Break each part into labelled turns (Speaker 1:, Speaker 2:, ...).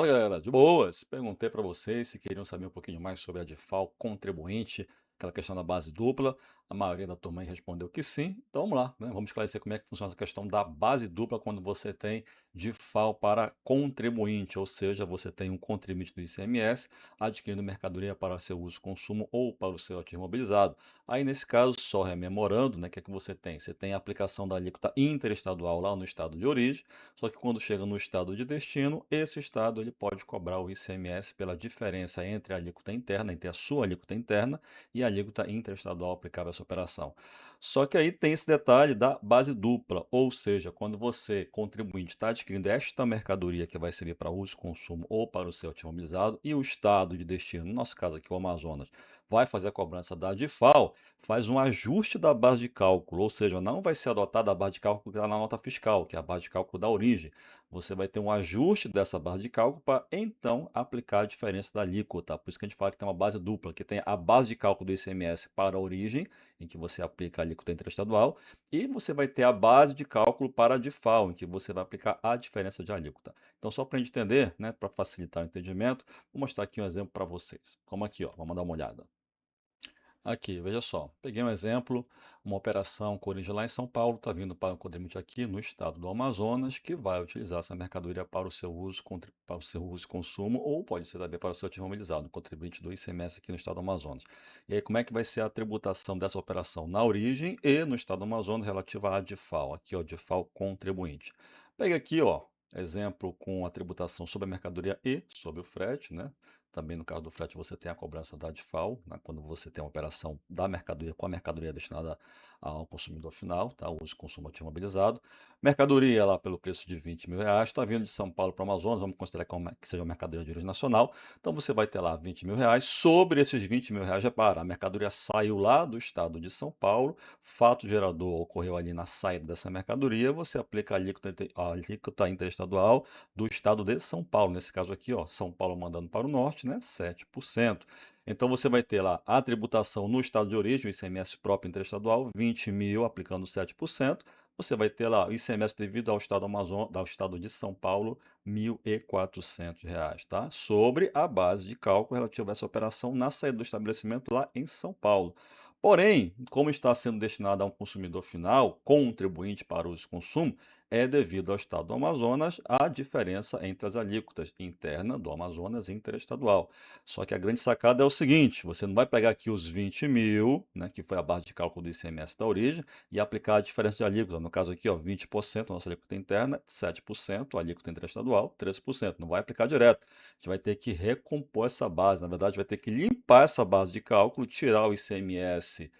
Speaker 1: Fala galera, de boas. Perguntei para vocês se queriam saber um pouquinho mais sobre a DIFAL contribuinte, aquela questão da base dupla. A maioria da turma aí respondeu que sim. Então vamos lá, né? Vamos esclarecer como é que funciona essa questão da base dupla quando você tem DIFAL para contribuinte, ou seja, você tem um contribuinte do ICMS adquirindo mercadoria para seu uso, consumo ou para o seu ativo imobilizado. Aí nesse caso, só rememorando, né, o que é que você tem? Você tem a aplicação da alíquota interestadual lá no estado de origem. Só que quando chega no estado de destino, esse estado ele pode cobrar o ICMS pela diferença entre a alíquota interna, entre a sua alíquota interna e a alíquota interestadual aplicável a essa operação. Só que aí tem esse detalhe da base dupla, ou seja, quando você, contribuinte, está adquirindo esta mercadoria que vai servir para uso, consumo ou para o seu ativo imobilizado e o estado de destino, no nosso caso aqui o Amazonas, vai fazer a cobrança da DIFAL, faz um ajuste da base de cálculo, ou seja, não vai ser adotada a base de cálculo que está na nota fiscal, que é a base de cálculo da origem. Você vai ter um ajuste dessa base de cálculo para então aplicar a diferença da alíquota. Por isso que a gente fala que tem uma base dupla, que tem a base de cálculo do ICMS para a origem, em que você aplica a alíquota interestadual, e você vai ter a base de cálculo para a DIFAL, em que você vai aplicar a diferença de alíquota. Então, só para a gente entender, né, para facilitar o entendimento, vou mostrar aqui um exemplo para vocês. Como aqui, ó, vamos dar uma olhada. Aqui, veja só, peguei um exemplo, uma operação com origem lá em São Paulo, está vindo para um contribuinte aqui no estado do Amazonas, que vai utilizar essa mercadoria para o seu uso, para o seu uso e consumo, ou pode ser também para o seu ativo imobilizado, um contribuinte do ICMS aqui no estado do Amazonas. E aí, como é que vai ser a tributação dessa operação na origem e no estado do Amazonas relativa à DIFAL, aqui ó, DIFAL contribuinte. Pega aqui, ó, exemplo com a tributação sobre a mercadoria e sobre o frete, né? Também no caso do frete você tem a cobrança da DIFAL, né, quando você tem uma operação da mercadoria com a mercadoria destinada ao consumidor final, tá, o uso e consumo imobilizado. Mercadoria lá pelo preço de R$ 20.000, está vindo de São Paulo para o Amazonas, vamos considerar que seja uma mercadoria de origem nacional. Então você vai ter lá R$ 20.000, sobre esses R$ 20.000, repara, a mercadoria saiu lá do estado de São Paulo, fato gerador ocorreu ali na saída dessa mercadoria, você aplica a alíquota interestadual do estado de São Paulo, nesse caso aqui, ó, São Paulo mandando para o norte, né, 7%. Então você vai ter lá a tributação no estado de origem, o ICMS próprio interestadual, 20.000 aplicando 7%. Você vai ter lá o ICMS devido ao estado, ao estado de São Paulo, R$ 1.400, tá? Sobre a base de cálculo relativa a essa operação na saída do estabelecimento lá em São Paulo. Porém, como está sendo destinado a um consumidor final, contribuinte para uso e consumo, é devido ao estado do Amazonas a diferença entre as alíquotas interna do Amazonas e interestadual. Só que a grande sacada é o seguinte: você não vai pegar aqui os 20.000, né, que foi a base de cálculo do ICMS da origem, e aplicar a diferença de alíquota. No caso aqui, ó, 20%, nossa alíquota interna, 7%, a alíquota interestadual, 13%. Não vai aplicar direto. A gente vai ter que recompor essa base. Na verdade, vai ter que limpar essa base de cálculo, tirar o ICMS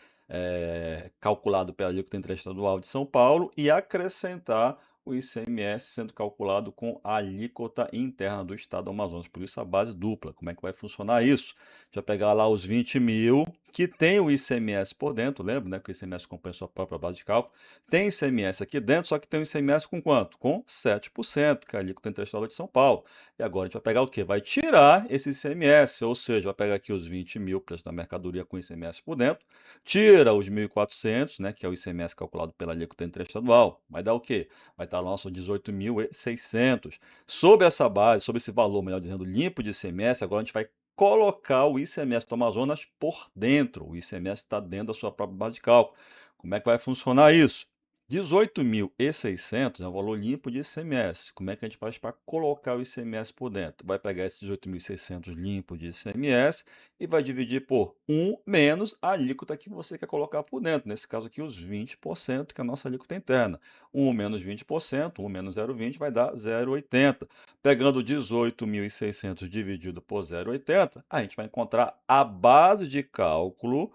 Speaker 1: calculado pela alíquota interestadual de São Paulo e acrescentar o ICMS sendo calculado com a alíquota interna do estado do Amazonas. Por isso a base dupla. Como é que vai funcionar isso? A gente vai pegar lá os 20.000, que tem o ICMS por dentro, lembra, né, que o ICMS compensa a própria base de cálculo. Tem ICMS aqui dentro, só que tem o ICMS com quanto? Com 7%, que é a alíquota interestadual de São Paulo. E agora a gente vai pegar o quê? Vai tirar esse ICMS, ou seja, vai pegar aqui os 20.000, preço da mercadoria com ICMS por dentro, tira os 1.400, né, que é o ICMS calculado pela alíquota interestadual, vai dar o quê? Vai estar lá nosso 18.600. Sobre essa base, sobre esse valor, melhor dizendo, limpo de ICMS, agora a gente vai colocar o ICMS do Amazonas por dentro. O ICMS está dentro da sua própria base de cálculo. Como é que vai funcionar isso? 18.600 é o valor limpo de ICMS. Como é que a gente faz para colocar o ICMS por dentro? Vai pegar esses 18.600 limpo de ICMS e vai dividir por 1 menos a alíquota que você quer colocar por dentro. Nesse caso aqui, os 20%, que é a nossa alíquota interna. 1 menos 20%, 1 menos 0,20 vai dar 0,80. Pegando 18.600 dividido por 0,80, a gente vai encontrar a base de cálculo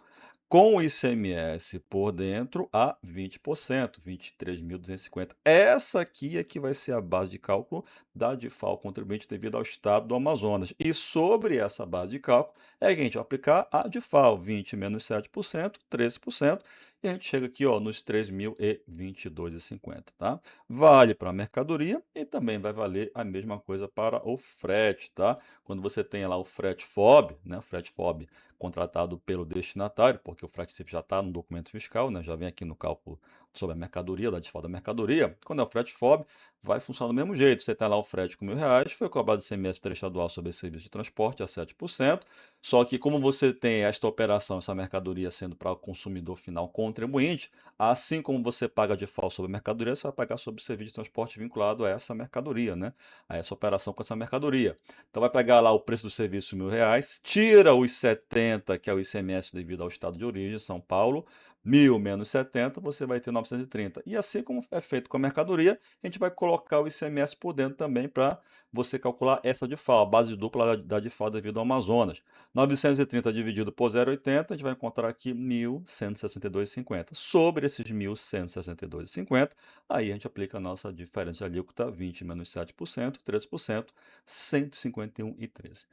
Speaker 1: com o ICMS por dentro a 20%, 23.250. Essa aqui é que vai ser a base de cálculo da DIFAL contribuinte devido ao estado do Amazonas. E sobre essa base de cálculo é que a gente vai aplicar a DIFAL, 20 menos 7%, 13%, e a gente chega aqui, ó, nos 3.022,50, tá? Vale para a mercadoria e também vai valer a mesma coisa para o frete, tá? Quando você tem lá o frete FOB, né? O frete FOB contratado pelo destinatário, porque o frete CIF já está no documento fiscal, né? Já vem aqui no cálculo sobre a mercadoria, da desfalque da mercadoria. Quando é o frete FOB, vai funcionar do mesmo jeito. Você tem lá o frete com R$ 1.000, foi cobrado ICMS interestadual sobre esse serviço de transporte a 7%. Só que como você tem esta operação, essa mercadoria sendo para o consumidor final contribuinte, assim como você paga de FAO sobre a mercadoria, você vai pagar sobre o serviço de transporte vinculado a essa mercadoria, né? A essa operação com essa mercadoria. Então vai pegar lá o preço do serviço R$ 1.000, tira os 70, que é o ICMS devido ao estado de origem, São Paulo, 1.000 menos 70, você vai ter 930. E assim como é feito com a mercadoria, a gente vai colocar o ICMS por dentro também para você calcular essa de FAO, a base dupla da de FAO devido ao Amazonas. 930 dividido por 0,80, a gente vai encontrar aqui 1.162,50. Sobre esses 1.162,50, aí a gente aplica a nossa diferença de alíquota, 20 menos 7%, 13%, 151,13.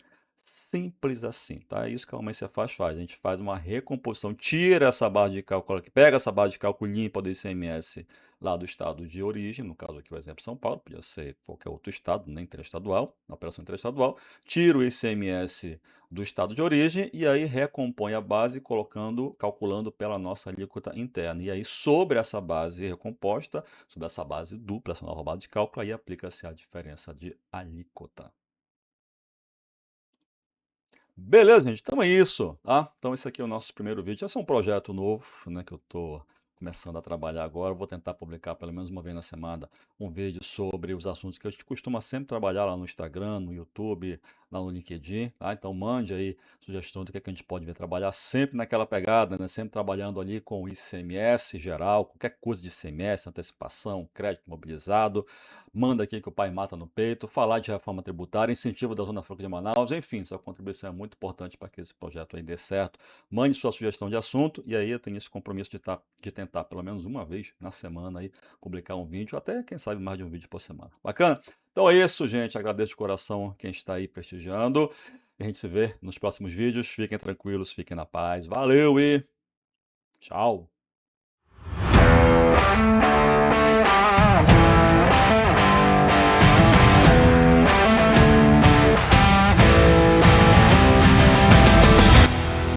Speaker 1: Simples assim, tá? É isso que a Almência faz. A gente faz uma recomposição, tira essa base de cálculo aqui, pega essa base de cálculo limpa do ICMS lá do estado de origem, no caso aqui o exemplo São Paulo, podia ser qualquer outro estado, nem interestadual, na operação interestadual, tira o ICMS do estado de origem e aí recompõe a base calculando pela nossa alíquota interna. E aí sobre essa base recomposta, sobre essa base dupla, essa nova base de cálculo, aí aplica-se a diferença de alíquota. Beleza, gente, então é isso, tá? Então esse aqui é o nosso primeiro vídeo. Esse é um projeto novo, né, que eu tô começando a trabalhar agora. Eu vou tentar publicar pelo menos uma vez na semana um vídeo sobre os assuntos que a gente costuma sempre trabalhar lá no Instagram, no YouTube, lá no LinkedIn, tá? Então mande aí sugestões do que é que a gente pode vir trabalhar sempre naquela pegada, né? Sempre trabalhando ali com o ICMS geral, qualquer coisa de ICMS, antecipação, crédito imobilizado. Manda aqui que o pai mata no peito, falar de reforma tributária, incentivo da Zona Franca de Manaus, enfim, sua contribuição é muito importante para que esse projeto aí dê certo. Mande sua sugestão de assunto e aí eu tenho esse compromisso de tentar pelo menos uma vez na semana aí publicar um vídeo, até quem sabe mais de um vídeo por semana. Bacana? Então é isso, gente. Agradeço de coração quem está aí prestigiando. A gente se vê nos próximos vídeos. Fiquem tranquilos, fiquem na paz. Valeu e tchau!